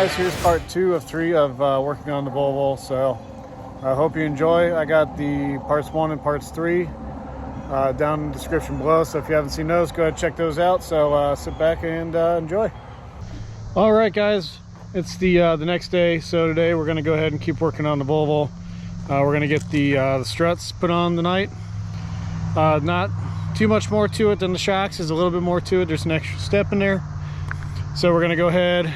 guys, here's part 2 of 3 of working on the Volvo. So I hope you enjoy. I got the parts 1 and parts 3 down in the description below, so if you haven't seen those, go ahead and check those out. So sit back and enjoy. All right guys, it's the next day. So today we're going to go ahead and keep working on the Volvo. We're going to get the struts put on tonight. Not too much more to it than the shocks. There's a little bit more to it. There's an extra step in there. So we're going to go ahead,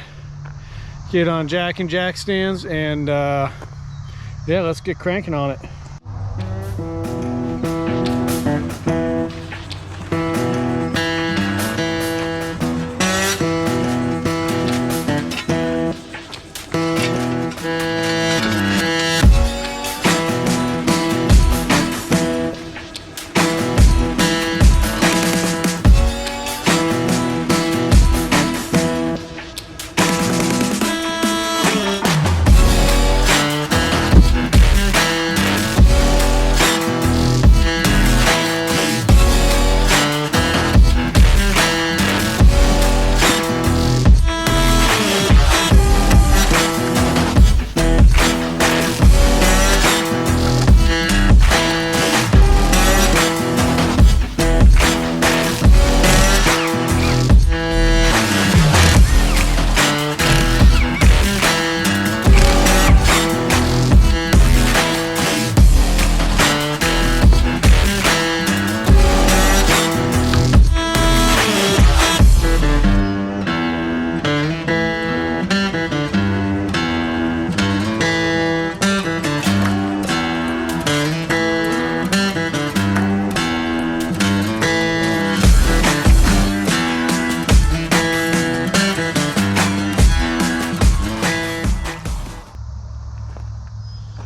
get on jack and jack stands, and yeah, let's get cranking on it.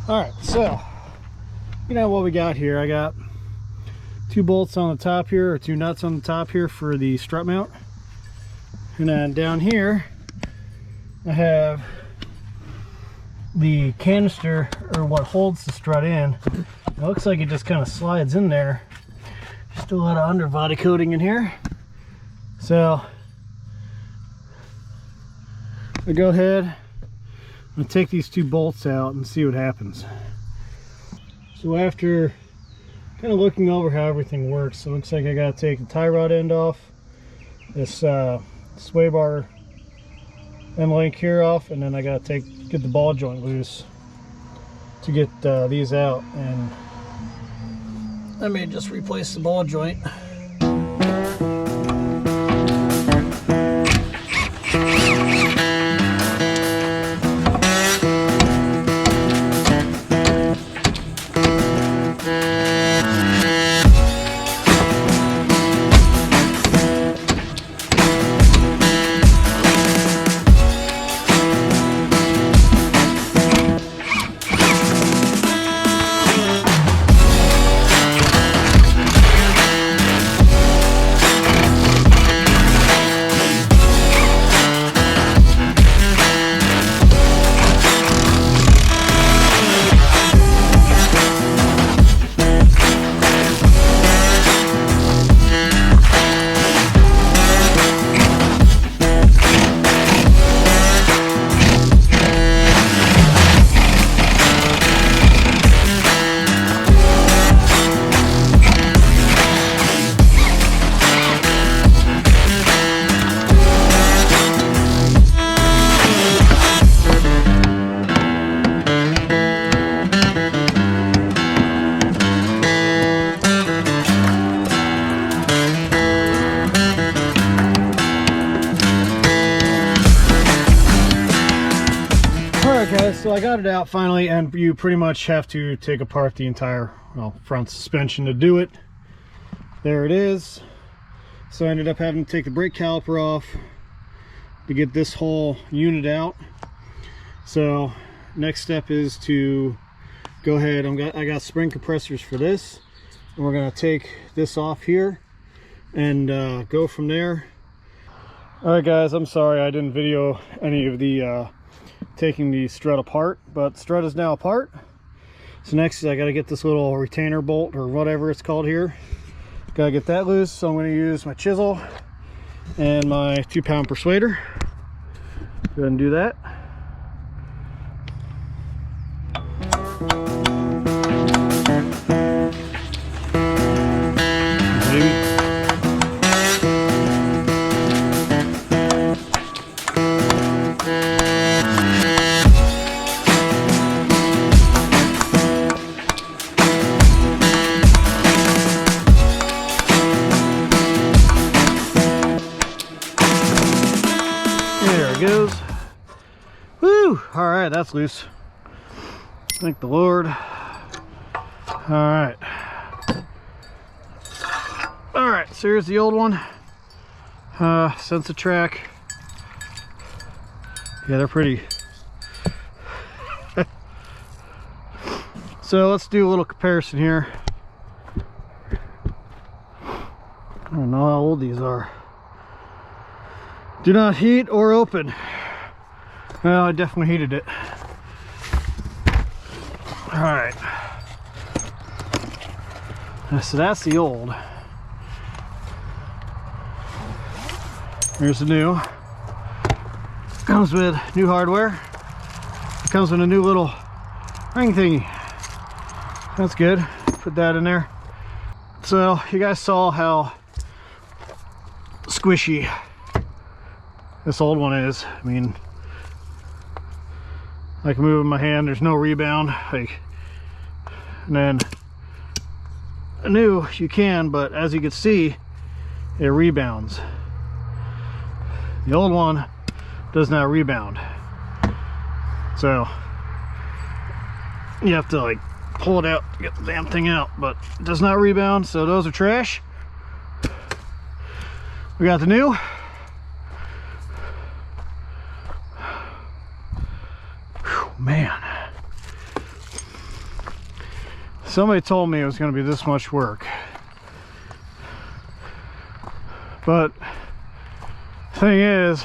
All right, so you know what we got here. I got 2 bolts on the top here, or 2 nuts on the top here for the strut mount, and then down here I have the canister, or what holds the strut in. It looks like it just kind of slides in there. Still a lot of underbody coating in here, so I go ahead and take these 2 bolts out and see what happens. So after kind of looking over how everything works, it looks like I got to take the tie rod end off, this sway bar end link here off, and then I got to get the ball joint loose to get these out. And I may just replace the ball joint. Guys, so I got it out finally, and you pretty much have to take apart the entire front suspension to do it. There it is. So I ended up having to take the brake caliper off to get this whole unit out. So next step is to go ahead, I got spring compressors for this, and we're going to take this off here and go from there. All right guys, I'm sorry I didn't video any of the taking the strut apart, but strut is now apart. So next I got to get this little retainer bolt, or whatever it's called here. Gotta get that loose, so I'm going to use my chisel and my 2-pound persuader. Go ahead and do that. all right, that's loose. Thank the Lord. All right. All right, so here's the old one. Sense of track. Yeah, they're pretty. So let's do a little comparison here. I don't know how old these are. Do not heat or open. Well, I definitely heated it. All right. So that's the old. Here's the new. Comes with new hardware. It comes with a new little ring thingy. That's good. Put that in there. So you guys saw how squishy this old one is. I mean, I can move in my hand, there's no rebound. And then a new you can, but as you can see, it rebounds. The old one does not rebound. So you have to like pull it out to get the damn thing out, but it does not rebound, so those are trash. We got the new. Whew, man. Somebody told me it was going to be this much work. But the thing is,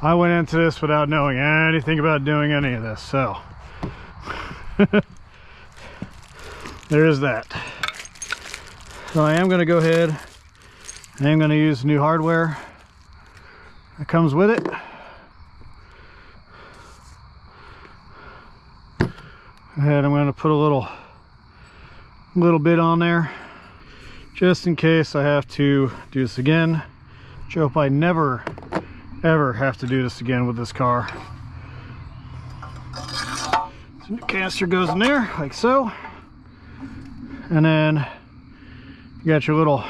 I went into this without knowing anything about doing any of this, so there is that. So I am going to go ahead and I'm going to use new hardware that comes with it. And I'm going to put a little bit on there just in case I have to do this again. I hope I never ever have to do this again with this car. So the canister goes in there like so, and then you got your little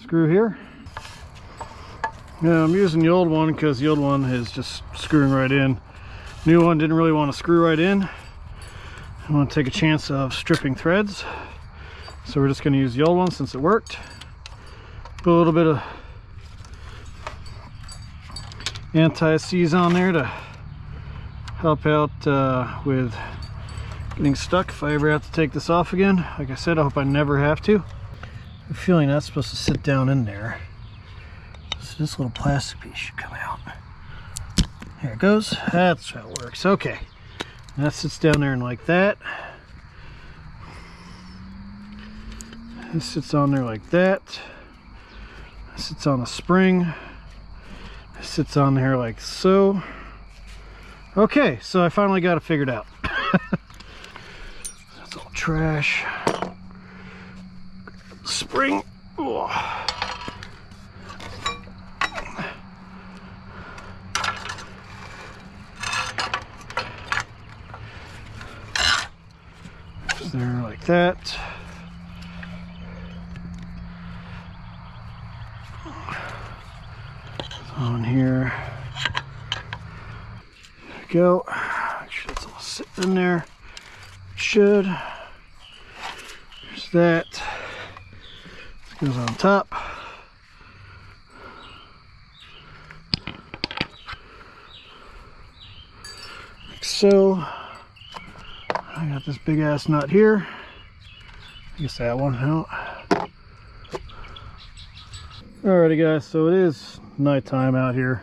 screw here. Now I'm using the old one because the old one is just screwing right in. New one didn't really want to screw right in. I want to take a chance of stripping threads, so we're just going to use the old one since it worked. Put a little bit of anti-seize on there to help out with getting stuck if I ever have to take this off again. Like I said, I hope I never have to. I'm feeling that's supposed to sit down in there, so this little plastic piece should come out. Here it goes. That's how it works. Okay, that sits down there and like that. This sits on there like that. This sits on a spring. This sits on there like so. Okay, so I finally got it figured out. That's all trash. Spring. Oh. Just there like that. On here. There we go. Make sure it's all sitting in there. It should. There's that. This goes on top. Like so. I got this big ass nut here. I guess that one out. Alrighty guys, so it is nighttime out here.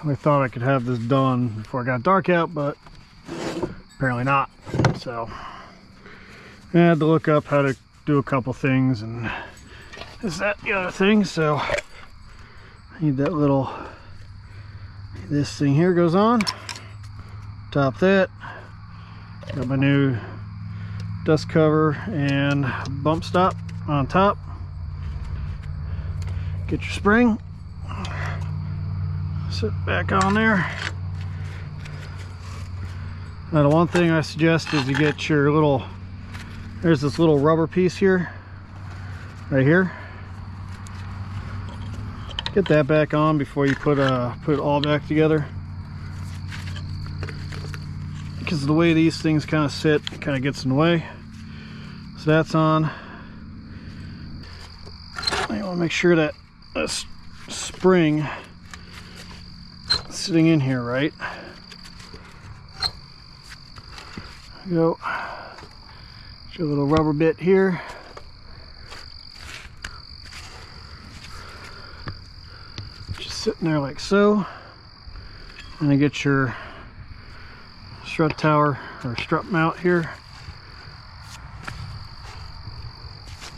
I thought I could have this done before it got dark out, but apparently not. So I had to look up how to do a couple things, and this, that, the other thing. So I need that little, this thing here goes on top. That got my new dust cover and bump stop on top. Get your spring, sit back on there. Now the one thing I suggest is you get your little, there's this little rubber piece here, right here. Get that back on before you put it all back together. because the way these things kind of sit, it kind of gets in the way. So that's on. I want to make sure that this spring is sitting in here right. There we go. Show a little rubber bit here. Just sitting there like so. And then get your strut tower or strut mount here.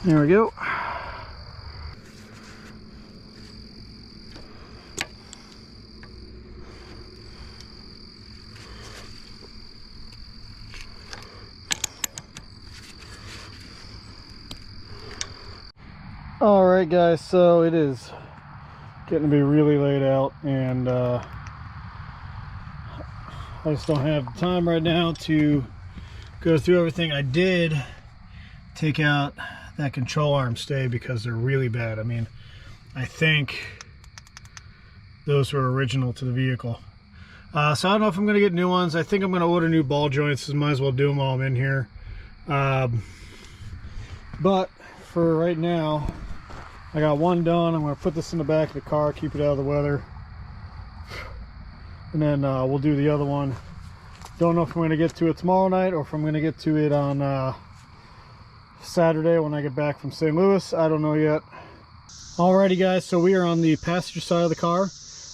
There we go. All right, guys, so it is getting to be really late out, and I just don't have the time right now to go through everything. I did take out that control arm stay because they're really bad. I mean, I think those were original to the vehicle. So I don't know if I'm going to get new ones. I think I'm going to order new ball joints. So might as well do them while I'm in here. But for right now, I got one done. I'm going to put this in the back of the car, keep it out of the weather. And then we'll do the other one. Don't know if I'm going to get to it tomorrow night or if I'm going to get to it on Saturday when I get back from St. Louis. I don't know yet. Alrighty, guys, so we are on the passenger side of the car.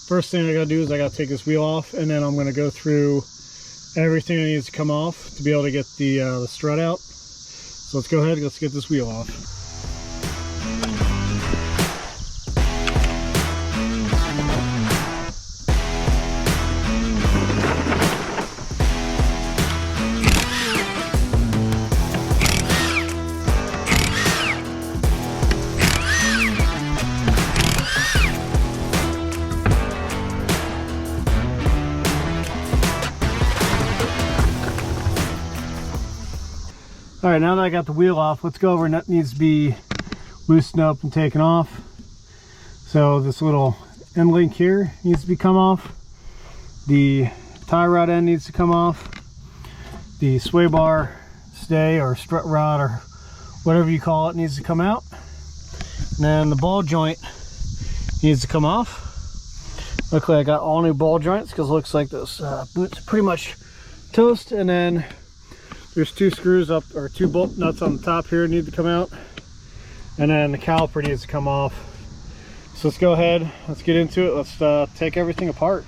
First thing I got to do is I got to take this wheel off, and then I'm going to go through everything that needs to come off to be able to get the strut out. So let's go ahead and let's get this wheel off. All right, now that I got the wheel off, let's go over and that needs to be loosened up and taken off. So this little end link here needs to be come off. The tie rod end needs to come off. The sway bar stay or strut rod or whatever you call it needs to come out. And then the ball joint needs to come off. Luckily I got all new ball joints because it looks like those boots are pretty much toast. And then there's two screws up, or two bolt nuts on the top here need to come out. And then the caliper needs to come off. So let's go ahead, let's get into it. Let's take everything apart.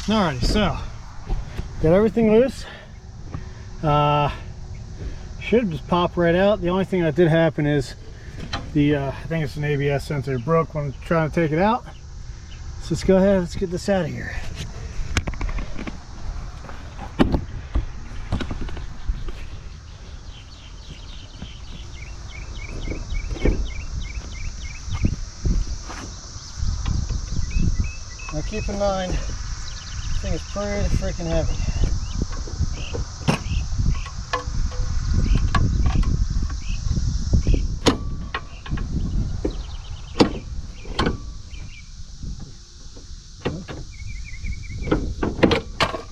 Alrighty, so got everything loose. Should just pop right out. The only thing that did happen is the I think it's an ABS sensor broke when I was trying to take it out. So let's go ahead, let's get this out of here. Now keep in mind, this thing is pretty freaking heavy.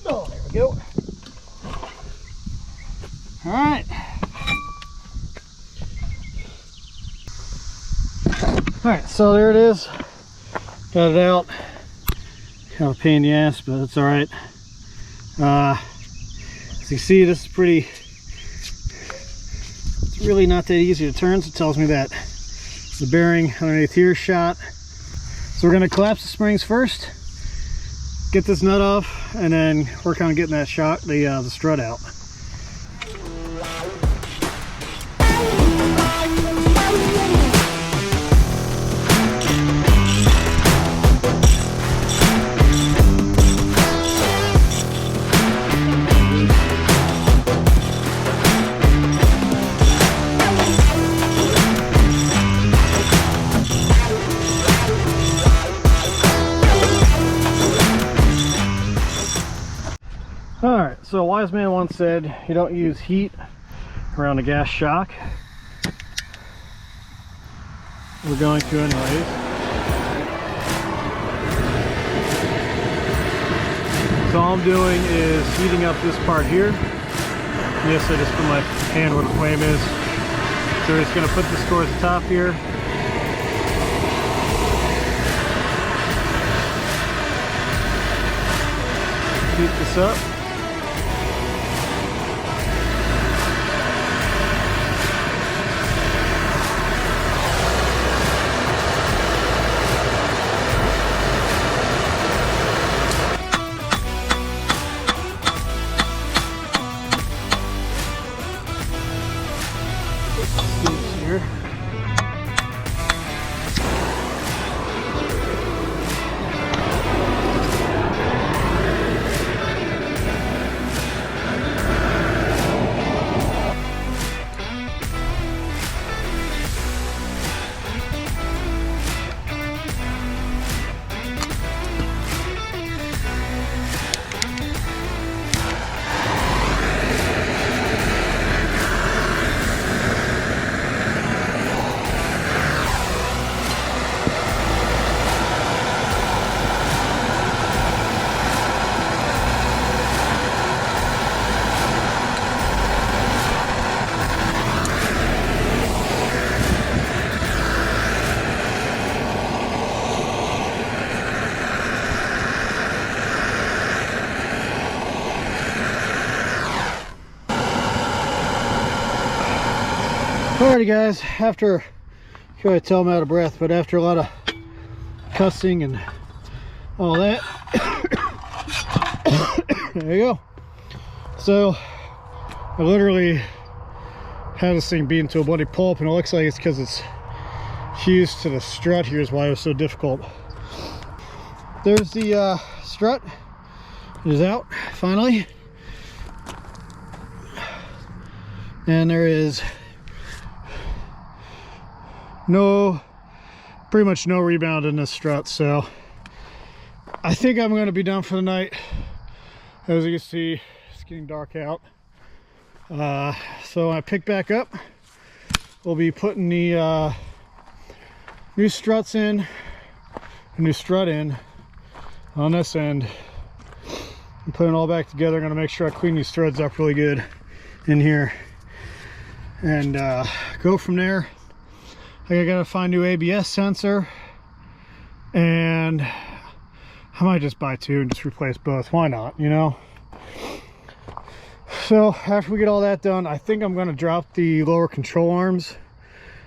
Oh, there we go. All right. All right, so there it is. Got it out. Kind of a pain in the ass, but it's all right. As you see, this is pretty, it's really not that easy to turn, so it tells me that the bearing underneath here is shot. So we're going to collapse the springs first, get this nut off and then work on getting that shock, the strut out. Alright, so a wise man once said, you don't use heat around a gas shock. We're going to anyways. So all I'm doing is heating up this part here. Yes, I just put my hand where the flame is. So we're just going to put this towards the top here. Heat this up. Here. Alrighty guys, after, I can't tell I'm out of breath, but after a lot of cussing and all that, there you go. So I literally had this thing beaten to a bloody pulp, and it looks like it's because it's fused to the strut. Here's why it was so difficult. There's the strut. It is out finally, and there is pretty much no rebound in this strut. So I think I'm going to be done for the night. As you can see, it's getting dark out. So when I pick back up, we'll be putting the new struts in, a new strut in on this end, and putting it all back together. I'm going to make sure I clean these threads up really good in here and go from there. I gotta find a new ABS sensor, and I might just buy two and just replace both. Why not, you know? So after we get all that done, I think I'm gonna drop the lower control arms.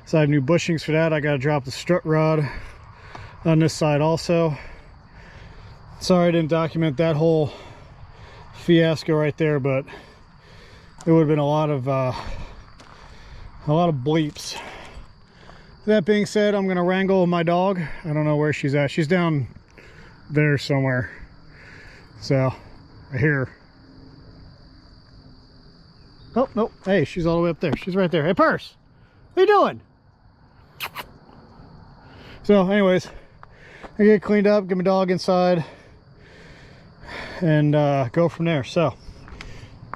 So I have new bushings for that. I gotta drop the strut rod on this side also. Sorry I didn't document that whole fiasco right there, but it would have been a lot of bleeps. That being said, I'm gonna wrangle my dog. I don't know where she's at. She's down there somewhere. So, right here. Oh, nope. Hey, she's all the way up there. She's right there. Hey, Purse, what are you doing? So, anyways, I get cleaned up, get my dog inside, and go from there. So,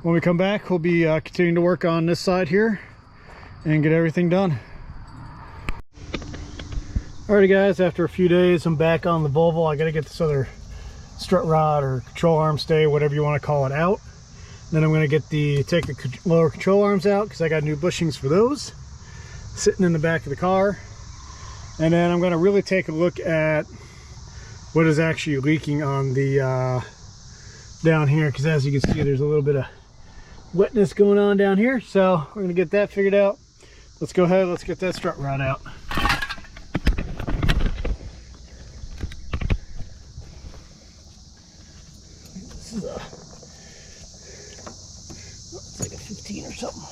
when we come back, we'll be continuing to work on this side here and get everything done. Alrighty guys, after a few days, I'm back on the Volvo. I gotta get this other strut rod or control arm stay, whatever you want to call it, out. Then I'm gonna take the lower control arms out because I got new bushings for those sitting in the back of the car. And then I'm gonna really take a look at what is actually leaking on the down here, because as you can see, there's a little bit of wetness going on down here. So we're gonna get that figured out. Let's go ahead, let's get that strut rod out. something.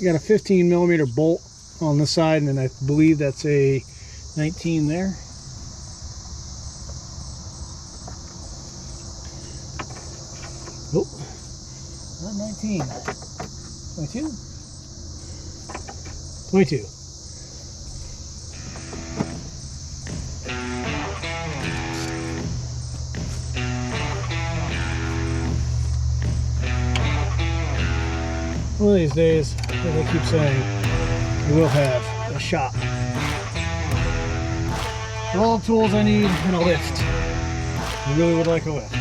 You got a 15mm bolt on the side, and then I believe that's a 19 there. Oh, not 19. 22? 22. One of these days, as I keep saying, we will have a shop. All the tools I need and a lift. I really would like a lift.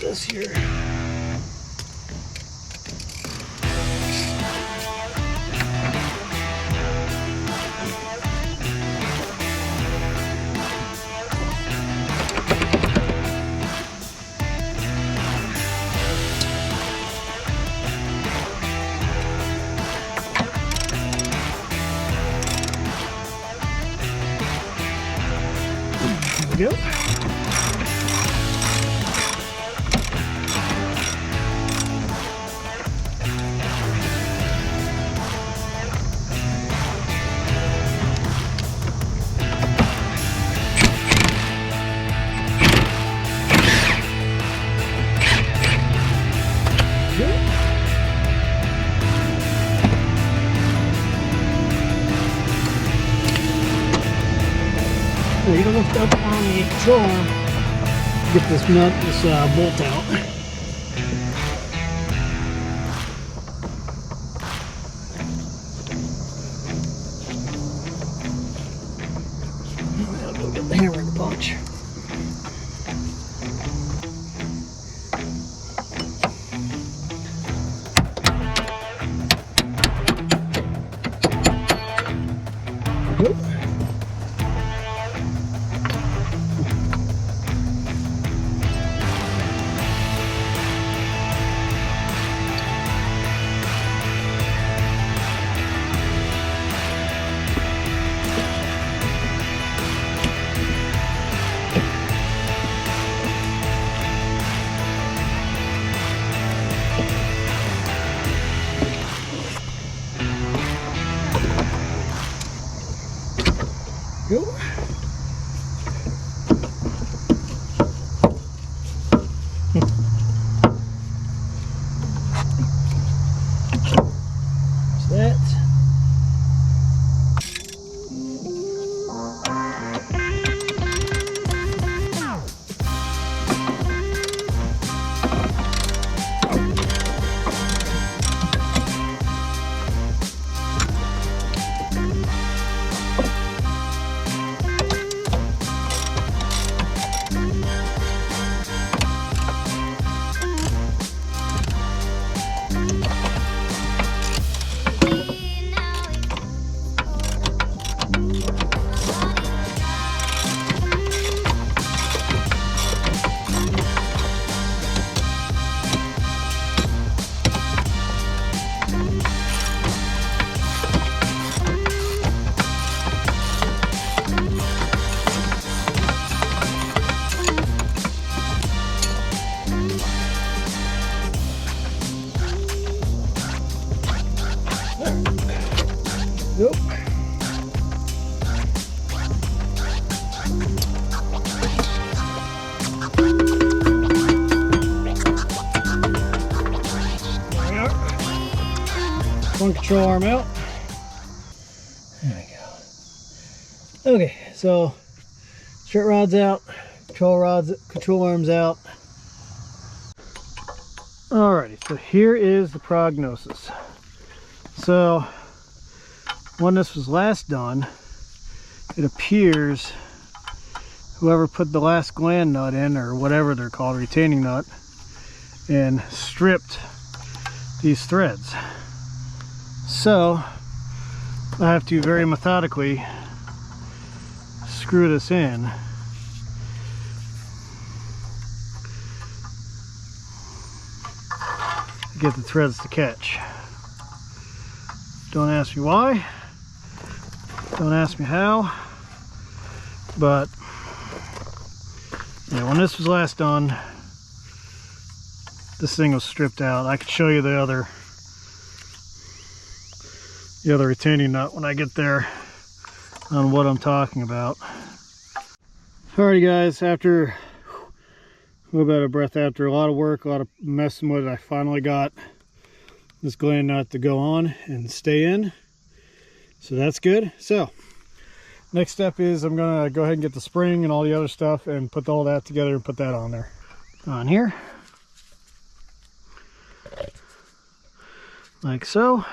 This here. There we go. You can lift up on the control arm, get this nut, this bolt out. I'll go get the hammer and the punch. Go. There's that. Nope. There we are. One control arm out. There we go. Okay, so strut rod's out, control arms out. Alrighty, so here is the prognosis. So when this was last done, it appears whoever put the last gland nut in, or whatever they're called, retaining nut, and stripped these threads. So I have to very methodically screw this in. To get the threads to catch. Don't ask me why. Don't ask me how. But yeah, when this was last done, this thing was stripped out. I could show you the other retaining nut when I get there on what I'm talking about. Alrighty guys, after a little bit of breath, after a lot of work, a lot of messing with it, I finally got this gland nut to go on and stay in. So that's good. So next step is I'm gonna go ahead and get the spring and all the other stuff and put all that together and put that on there. On here. Like so.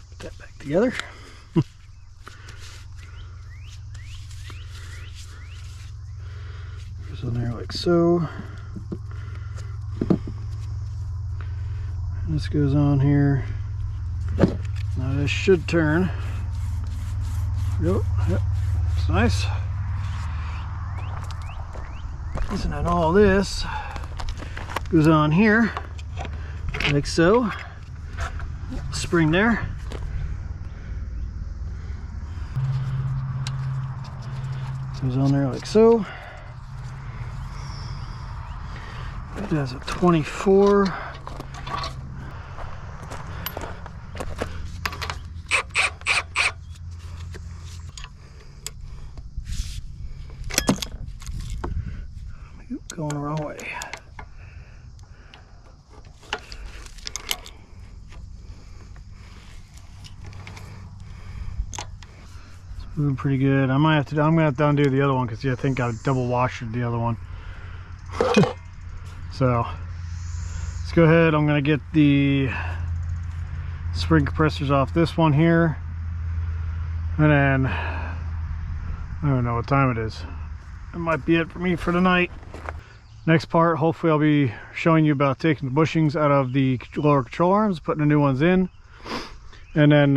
Put that back together. Goes on there like so. This goes on here. Now this should turn. Yep, it's nice. And then all this goes on here, like so. Spring there. Goes on there like so. It has a 24. Going the wrong way. It's moving pretty good. I'm gonna have to undo the other one because I think I double washed the other one. So let's go ahead. I'm gonna get the spring compressors off this one here, and then I don't know what time it is. That might be it for me for tonight. Next part, hopefully I'll be showing you about taking the bushings out of the lower control arms, putting the new ones in, and then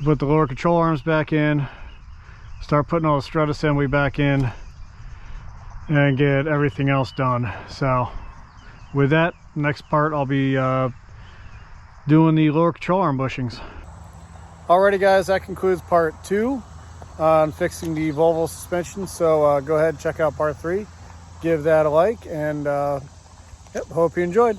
put the lower control arms back in, start putting all the strut assembly back in, and get everything else done. So with that, next part I'll be doing the lower control arm bushings. Alrighty guys, that concludes part 2 on fixing the Volvo suspension. So go ahead and check out part 3. Give that a like, and yep, hope you enjoyed.